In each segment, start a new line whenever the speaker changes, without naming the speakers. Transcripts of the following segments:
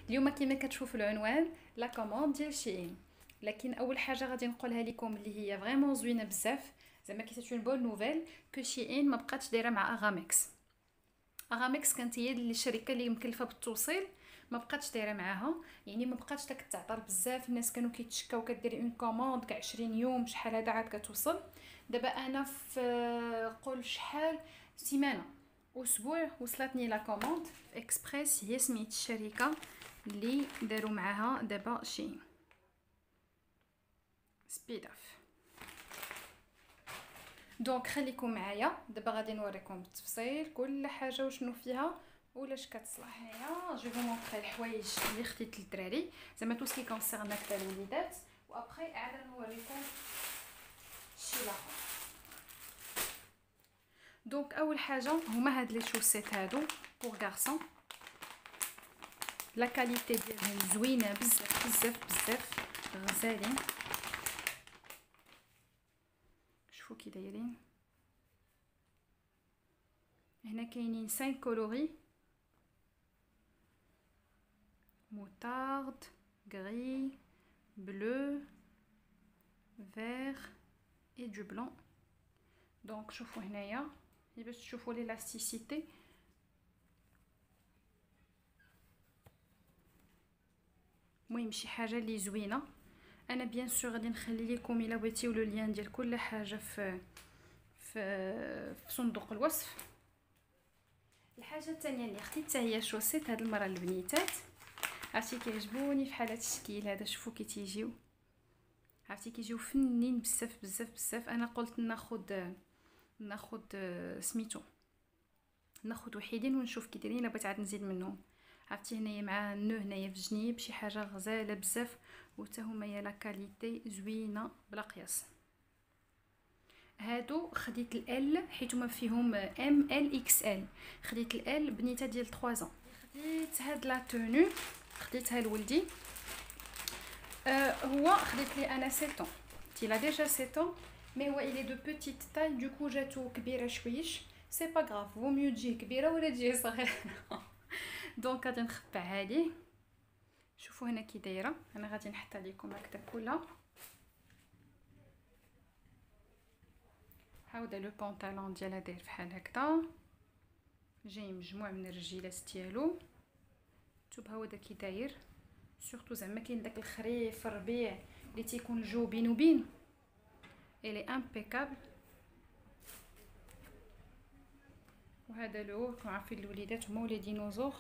اليوم كيما كتشوفوا العنوان لا كوموند ديال شين. لكن اول حاجه غادي نقولها لكم اللي هي فريمون زوينه بزاف، زعما كي سيت اون بون نوفيل كو شين ما بقاتش دايره مع اغامكس. اغامكس كانت هي الشركه اللي مكلفه بالتوصيل، ما بقاتش دايره معاها، يعني ما بقاتش داك التعطل بزاف. الناس كانوا كيتشكاو كديري اون كوموند كاع 20 يوم شحال هذا عاد كتوصل. دابا انا في قول شحال سيمانه اسبوع وصلتني لا كوموند في اكسبريس، هي سميت الشركه اللي داروا معاها دابا شين سبيد اف. دونك خليكم معايا دابا غادي نوريكم بالتفصيل كل حاجه وشنو فيها ولاش كتصلح. هنايا جو فو مونطري الحوايج اللي خديت للدراري، زعما تو سكي كونسيرن حتى الوليدات، وابخي عاد نوريكم شي لاخر. دونك اول حاجه هما هاد لي شوسيت هادو بور غارسون، لا كاليتي ديالهم زوينه بزاف بزاف بزاف، غزالين. شوفوا كي دايرين. هنا كاينين 5 كولوري: موتارد، غري، بلو، فير اي دو بلون. دونك شوفوا هنايا باش تشوفوا ليلاستيسيتي. المهم شي حاجه اللي زوينه. انا بيان سور غادي نخلي لكم الا بغيتيو لو لين ديال كل حاجه في صندوق الوصف. الحاجه الثانيه اللي خديت حتى هي شوسيت هاد المره البنيتات، عرفتي كيعجبوني في حاله التشكيل هذا. شوفوا كي تيجيو، عرفتي كيجيو فنين بزاف بزاف بزاف. انا قلت ناخذ سميتو، ناخذ وحيدين ونشوف كي دايرين، الا بغيت عاد نزيد منهم. عرفتي هنايا مع النو هنايا في الجنيب شي حاجه غزاله بزاف، وتا هما يا لا كاليتي زوينه بلا قياس. هادو خديت ال حيت هما فيهم ام ال اكس ال، خديت ال بنيته ديال 3 ans. خديت هاد لا تونو خديتها لولدي، هو خديت لي انا 7 ans، تي لا ديجا 7 ans مي هو الي دو بوتيت تاي، دوكو جاتو كبيره شويش. سي با غراف، فو ميو تجي كبيره ولا تجي صغيره. دونك غادي نخبعها ليه. شوفوا هنا كي دايره، انا غادي نحطها لكم هكذا كلها. هاودا لو بونطالون ديالها داير بحال هكذا، جاي مجموع من الرجيلات ديالو. شوف هاودا كي داير، سورتو زعما كاين داك الخريف الربيع اللي تيكون الجو بين وبين، الي امبيكابل. وهذا لو كون عارفين الوليدات هما ولي ديناصور،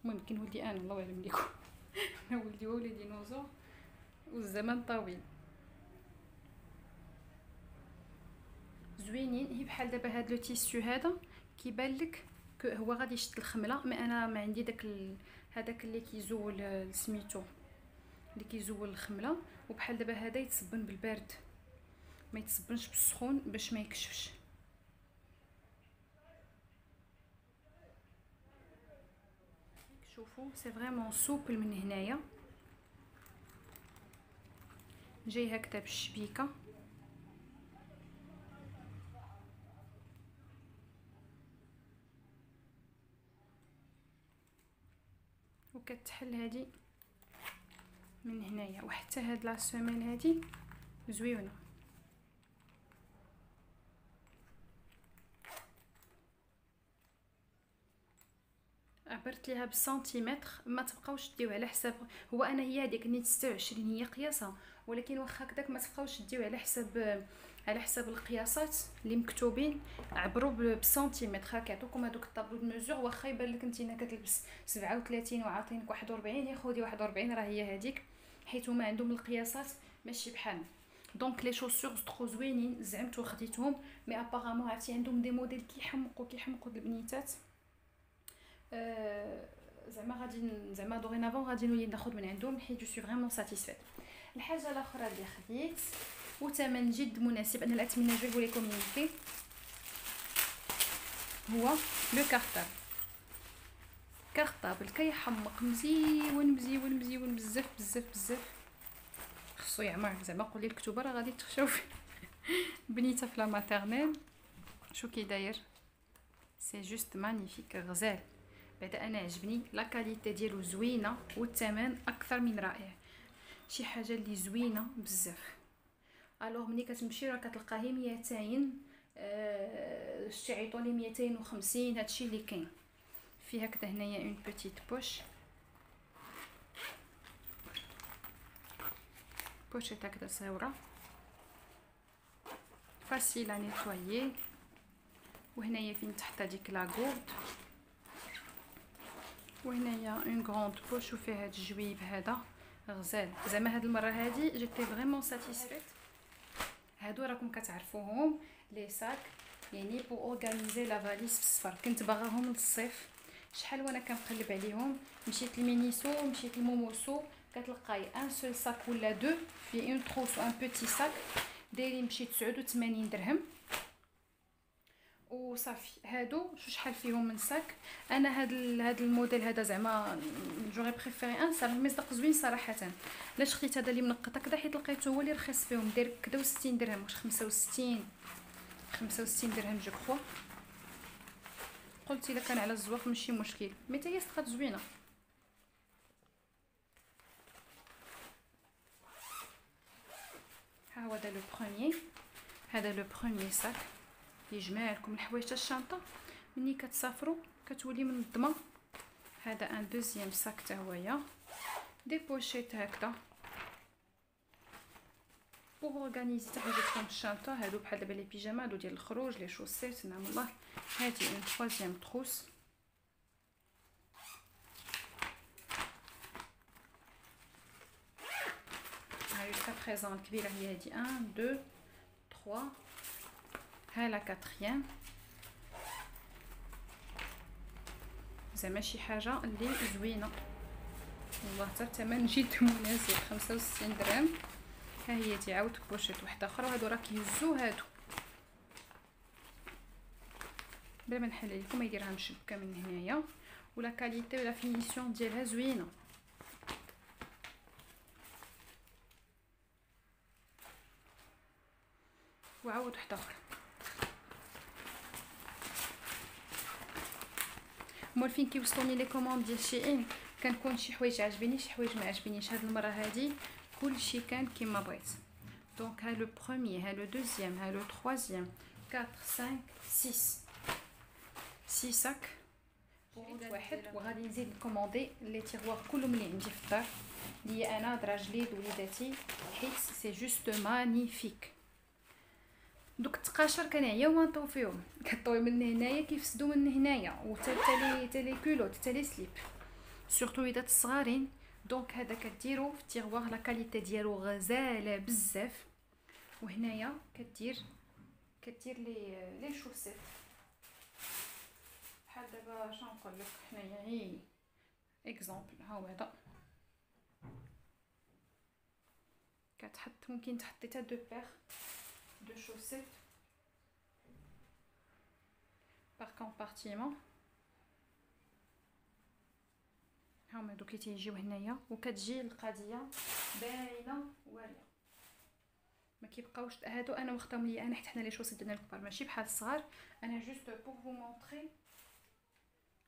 المهم كاين ولدي انا الله اعلم ليكم. انا ولدي هو ولي ديناصور والزمن طويل. زوينين. هي بحال دابا هاد لو تيسيو هذا كيبان لك هو غادي يشد الخمله، مي انا ما عندي داك هذاك اللي كيزول سميتو، اللي كيزول الخمله. وبحال دابا هذا يتصبن بالبارد، ما يتصبنش بالسخون باش ما يكشفش. شوفوا سي فريمون سوبل من هنايا، جاي هكذا بالشبيكه. وكتحل هذه من هنايا، وحتى هاد لا سيمين هذه زويونه. عبرت ليها بالسنتيمتر، ما تبقاوش ديو على حساب. هو انا هي هذيك نيت 26 هي قياسها، ولكن واخا هكذاك ما تبقاوش ديو على حساب القياسات اللي مكتوبين. عبروا بالسنتيمتر، كيعطوكم هذوك الطابلو دو ميزور. واخا يبان لك نتينا كتلبس 37 وعاطينك 41، يا خودي 41 راه هي هذيك، حيت هما عندهم القياسات ماشي بحالنا. دونك لي شوسور ترو زوينين، زعمت وخديتهم. مي ابارامون عرفتي عندهم دي موديل كيحمقوا البنيتات. زعما دورينافون غادي نولي ناخذ من عندهم حيت جو سوي فريمون ساتيسفيت. الحاجه الاخرى اللي خديت وثمن جد مناسب، انا الاثمنه جو لكم يمكن، هو لو كارطابل كيحمق مزيون مزيون مزيون بزاف بزاف بزاف. خصو يعمر، زعما قولي الكتوبه راه غادي تخشاو بنيته في لا ماتيرنيل. شو كي داير، سي جوست مانيفيك، غزال. بعدا انا عجبني لا كاليتي ديالو زوينه والثمن اكثر من رائع. شي حاجه اللي زوينه بزاف. الوغ ملي كتمشي راه كتلقاه 200 شتي عيطوني 250 هادشي اللي كاين فيه. هكذا هنايا اون بوتيت بوش بوشيت هكذا صغيره فاسيل ا نيتوايي. وهنايا فين تحت ديك لا غورد، وهنايا اون غروند بوش وفيها هاد الجويب هذا غزال. زعما هاد المره هادي جيتي فريمون ساتيسفيت. هادو راكم كتعرفوهم لي ساك يعني بو اورغانيزي لا فاليز في الصفر. كنت باغاهم للصيف شحال وانا كنقلب عليهم. مشيت لمينيسو مشيت لموموسو كتلقاي ان سول ساك ولا دو في اون تروس و ان بوتي ساك دايرين بشي 89 درهم وصافي. هادو شحال فيهم من ساك. انا هاد الموديل هذا زعما جوغي بريفيري ان ساك مصداق زوين صراحه. علاش خديت هذا اللي منقط هكذا؟ حيت لقيته هو اللي رخيص فيهم، داير كدا 60 درهم واش 65 درهم جو كخوا. قلت الا كان على الزواق ماشي مشكل، مي حتى هي صدقات زوينه. ها هو هذا لو بروميير، هذا لو بروميير ساك يجمع لكم الحوايج تاع الشنطه ملي كتسافروا كتولي منظمه. هذا ان دوزيام ساك تا هويا دي بوشيت هكذا بوغ اورغانيزي حتى حاجتكم في الشنطه. هادو بحال دابا لي بيجاما هادو ديال الخروج لي شوسيت نعم الله. هادي اون تروازيام تروس هاي جوسكا بريزون الكبيره هي هادي 1 2 3. ها لا كاتريام زعما شي حاجه اللي زوينه والله حتى الثمن جد مناسب 65 درهم. ها هي تعاود بوشيت واحده اخرى. وهادو راه كيهزو هادو بلا ما نحل لكم يديرها مشبكه من هنايا. ولا كاليتي ولا فينيسيون ديالها زوينه. وعاود واحده اخرى. مول فين كيوصلوني لي كوموند ديال شي كنكون شي حوايج عجبيني شي حوايج ما عجبينيش. هاد المره هادي كلشي كان كيما بغيت. دونك ها لو بروميير ها لو دوزيام ها لو تروازيام 4 5 6 ساك واحد. وغادي نزيد نكوموندي لي تيغوار كلهم اللي عندي في الدار لي انا دراجلي وليداتي حيت سي جوست مانيفيك. دوك التقاشر كنعياو ونطوفيهم كطوي من هنايا كيفسدوا من هنايا وتا لي كولوت تا لي سليب سورتو وليدات الصغارين. دونك هذا كديروا في التيغوار لا كاليتي ديالو غزاله بزاف. وهنايا كدير لي شوسيت بحال دابا شنو نقول لك حنايا هي اكزامبل. ها هو هذا كتحط ممكن تحطي حتى دو بير دو شوسيت بار كومبارتيمون. هاهما دوك اللي تيجيو هنايا وكتجي القضيه باينه واعره. ما كيبقاوش هادو انا واخدهم ليا انا حيت حنا لي شوسيت ديالنا الكبار ماشي بحال الصغار. انا جوست بور فو مونطري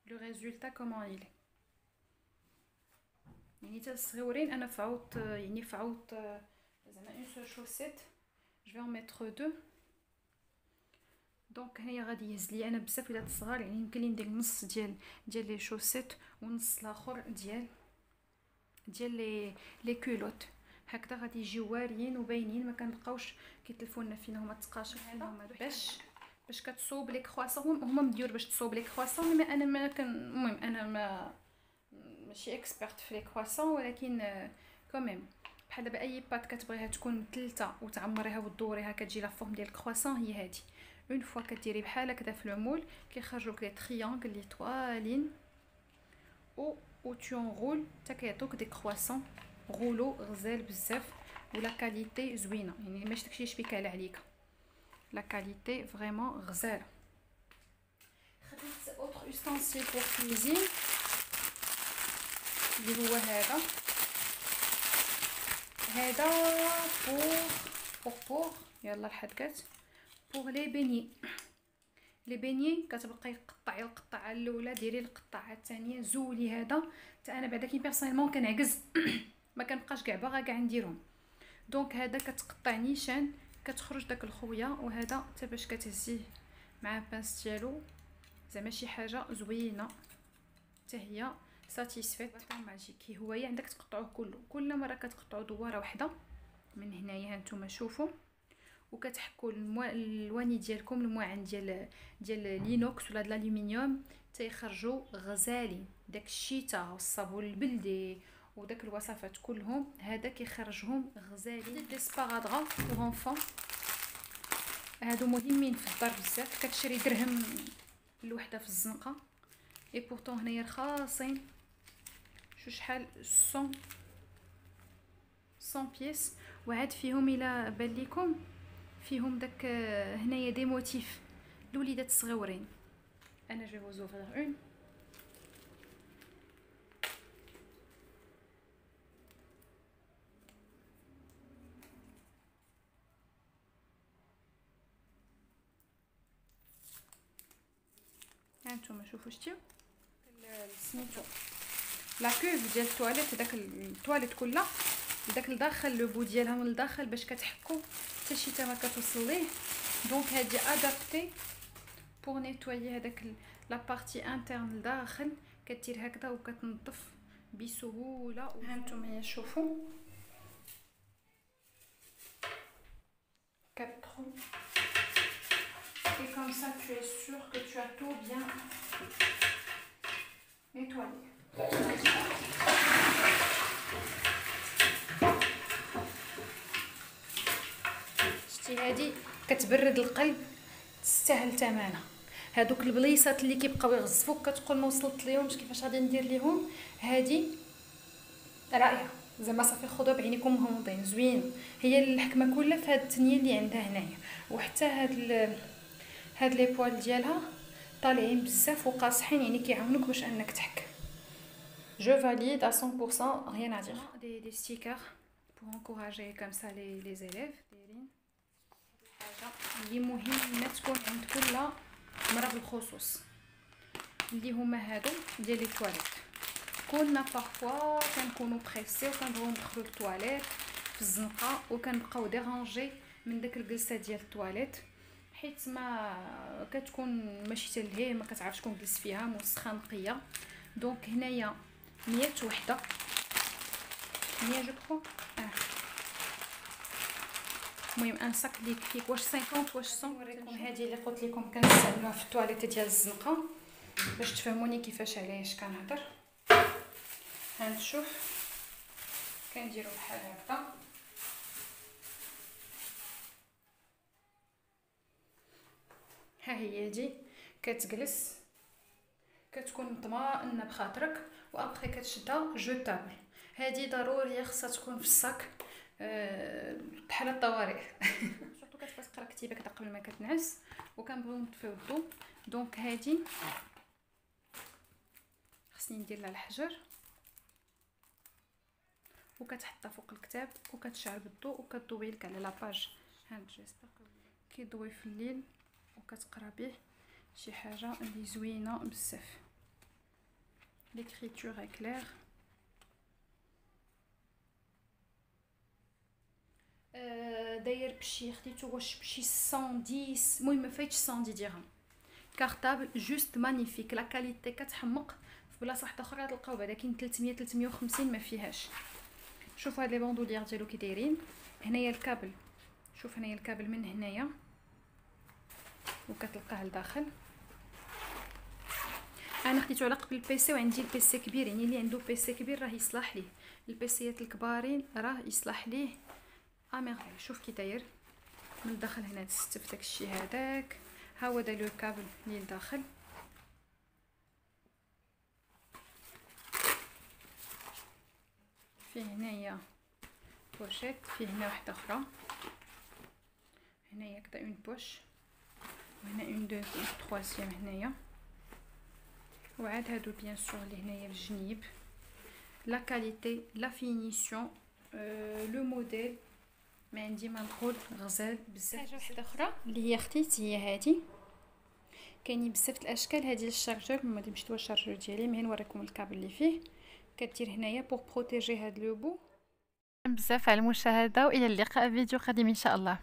لو ريزولتا كومون يلي يعني حتى الصغيورين. انا فعوت يعني فعوت زعما اون سول شوسيت جو في ان ميتر دو. دونك هنايا غادي يهز لي انا بزاف ولاد الصغار يعني يمكن لي ندير نص ديال لي شوسيت ونص الاخر ديال لي كولوت. هكذا غادي يجيو واعرين وباينين ما كنبقاوش كيتلفوا لنا فين هما التقاشر. هما باش كتصوب لي كرواسون هما مديور باش تصوب لي كرواسون. مي انا ما كان المهم انا ما ماشي اكسبيرت في لي كرواسون ولكن كوميم بحال دابا اي بات كتبغيها تكون مثلثه وتعمريها وتدوريها كتجي لا فورم ديال الكرواسون هي هادي. اون فوا كديري بحال هكذا في المول كيخرجوا لك لي تريانغل لي طوالين و tu enroules حتى كيعطوك دي كرواسون غولو غزال بزاف. ولا كاليتي زوينه يعني ماشي داكشي شبيكال عليك. لا كاليتي فريمون غزاله. خديت اوتر يوستانسيل بور كوزين اللي هو هذا بور يلا الحدقات بور لي بيني. لي بيني كتبقاي قطعي القطعه الاولى، ديري القطعه الثانيه، زولي هذا. حتى انا بعدا كي بيرسونيلمون كنعجز ما كنبقاش كاع باغا كاع نديرهم. دونك هذا كتقطع نيشان كتخرج داك الخويه، وهذا حتى باش كتهزيه مع باس ديالو زعما شي حاجه زوينه حتى هي ساتيسفيت. ماجيكي هو عندك تقطعوه كل مره كتقطعوا دواره واحده من هنايا. هانتوما شوفوا، وكتحكوا الواني ديالكم المعن ديال لينوكس ولا د الالومنيوم تيخرجوا غزالين. داك الشيتا والصابون البلدي وداك الوصفات كلهم هذا كيخرجهم غزالين. دي سبارادغا غونفون هادو مهمين في الدار بزاف، كتشري درهم الوحده في الزنقه. اي بورطون هنايا رخاصين، شو شحال 100 بيس. وعاد فيهم الا بان ليكم فيهم داك هنايا دي موتيف لوليدات الصغيورين. انا جو فوز اوفر اون. هانتوما شوفوا شتيو سميتو لا كوف ديال التواليت، داك التواليت كلها داك لداخل لو بو ديالها من الداخل باش كتحكوا حتى شي تا ما كتوصل ليه. دونك هادي ادابتي بور نيتوايي هذاك لا بارتي انترن لداخل، كدير هكذا وكتنظف بسهوله. هانتوما شوفوا 4 trous et comme ça tu es sûr que tu as tout bien nettoyé. شتي هادي كتبرد القلب، تستاهل ثمنها. هادوك البليصات اللي كيبقاو يغزفوك كتقول ما وصلت ليهمش كيفاش غادي ندير ليهم، هادي رائعه زعما صافي خذوها بعينيكم مغمضين. زوين هي الحكمه كلها في هاد التنيه اللي عندها هنايا. وحتى هاد لي بوال ديالها طالعين بزاف وقاصحين، يعني كيعاونوك باش انك تحك. جو فاليد à 100%، rien à dire. des stickers pour encourager comme ça les élèves. دايرين حاجه اللي مهمه تكون عند كل مرة بالخصوص اللي هما هادو ديال لي تواليت. كلنا بارفوا كنكونوا بريسي وكنبغيو ندخلوا للتواليت في الزنقه وكنبقاو ديرانجي من داك الجلسه ديال التواليت، حيت ما كتكون ماشي تلهيه، ما كتعرفش شكون جلس فيها، موسخه نقيه. دونك هنايا 100 وحده 100 جو كرو. المهم ان صاك اللي فيك واش 50 واش 100. نوريكم هذه اللي قلت لكم كنستعملوها في التواليت ديال الزنقه باش تفهموني كيفاش علاش كنهضر. هانشوف كنديروا بحال هكا، ها هي هادي كتجلس كتكون مطمئنه بخاطرك، وابخي كتشدها جوتابل. هادي ضروري خاصها تكون في الصاك بحال الطوارئ. سورتو كتبقى تقرا كتيبه كدا قبل ما كتنعس وكنبغيو نطفيو الضو. دونك هادي خصني ندير لها الحجر وكتحطها فوق الكتاب وكتشعل بالضوء وكتضوي لك على لاباج. هاد جيسبر كيضوي في الليل وكتقرا به شي حاجه اللي زوينه بزاف. ليكريتور كلير. داير بشي خديتو واش بشي 110، المهم ما فايتش 110 درهم. كارطابل جوست مانيفيك، لا كاليتي كتحمق. في بلاصه واحده اخرى تلقاو بعدا كاين 300 350 ما فيهاش. شوفوا هاد لي بوندولير ديالو كي دايرين. هنايا الكابل، شوف هنايا الكابل من هنايا وكتلقاه لداخل. انا خديته على قبل البيسي وعندي البيسي كبير، يعني اللي عنده بيسي كبير راه يصلح ليه. البيسيات الكبارين راه يصلح ليه اميرفي. شوف كي داير من الداخل هنا تستف داكشي هذاك. ها هو دا لو كابل اللي لداخل. فيه هنايا بوشيت، فيه هنا واحده اخرى، هنايا كدا اون بوش، وهنا اون دو تروازيام هنايا. وعاد هادو بيان سور اللي هنايا الجنيب. لا كاليتي، لا فينيسيون، لو موديل ما عندي ما نقول غزال بزاف. حاجه واحده اخرى اللي هي خديت هي هادي، كاينين بزاف الاشكال. هذه الشارجور ما مشيت هو الشارجور ديالي، مي نوريكم الكابل اللي فيه. كدير هنايا بوغ بروتيجي هاد لو بو. بزاف على المشاهده، والى اللقاء في فيديو قادم ان شاء الله.